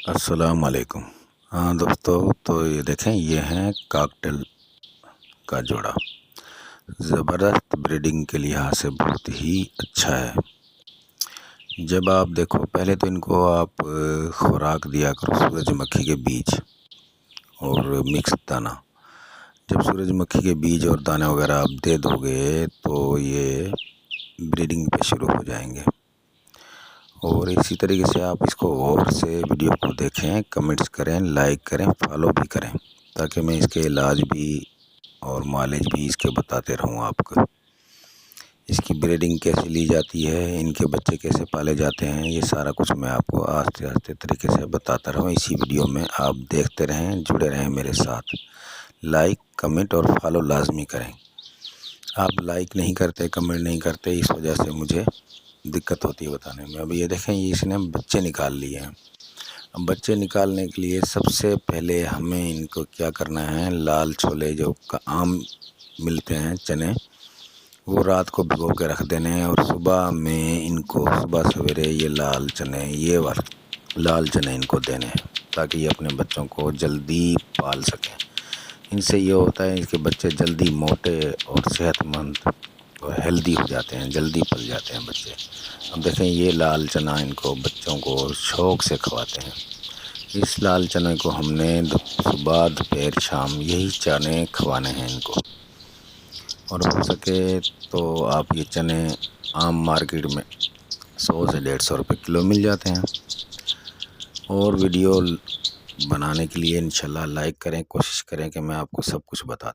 अस्सलाम वालेकुम। हाँ दोस्तों, तो ये देखें, ये हैं कॉकटेल का जोड़ा। ज़बरदस्त ब्रीडिंग के लिहाज से बहुत ही अच्छा है। जब आप देखो, पहले तो इनको आप खुराक दिया करो सूरजमुखी के बीज और मिक्स दाना। जब सूरजमुखी के बीज और दाने वगैरह आप दे दोगे तो ये ब्रीडिंग पे शुरू हो जाएंगे। और इसी तरीके से आप इसको गौर से वीडियो को देखें, कमेंट्स करें, लाइक करें, फॉलो भी करें, ताकि मैं इसके इलाज भी और मालिश भी इसके बताते रहूं आपको। इसकी ब्रीडिंग कैसे ली जाती है, इनके बच्चे कैसे पाले जाते हैं, ये सारा कुछ मैं आपको आस्ते आस्ते तरीके से बताता रहूं। इसी वीडियो में आप देखते रहें, जुड़े रहें मेरे साथ। लाइक, कमेंट और फॉलो लाजमी करें। आप लाइक नहीं करते, कमेंट नहीं करते, इस वजह से मुझे दिक्कत होती है बताने में। अब ये देखें, ये इसने बच्चे निकाल लिए हैं। अब बच्चे निकालने के लिए सबसे पहले हमें इनको क्या करना है, लाल छोले जो आम मिलते हैं, चने, वो रात को भिगो के रख देने हैं। और सुबह में इनको, सुबह सवेरे ये लाल चने, ये वाले लाल चने इनको देने हैं, ताकि ये अपने बच्चों को जल्दी पाल सकें। इनसे ये होता है, इसके बच्चे जल्दी मोटे और सेहतमंद और हेल्दी हो जाते हैं, जल्दी पल जाते हैं बच्चे। अब देखें, ये लाल चना इनको बच्चों को शौक़ से खवाते हैं। इस लाल चने को हमने सुबह, दोपहर, शाम यही चने खवाने हैं इनको। और हो सके तो आप ये चने आम मार्केट में 100 से 150 रुपये किलो मिल जाते हैं। और वीडियो बनाने के लिए इंशाल्लाह लाइक करें, कोशिश करें कि मैं आपको सब कुछ बता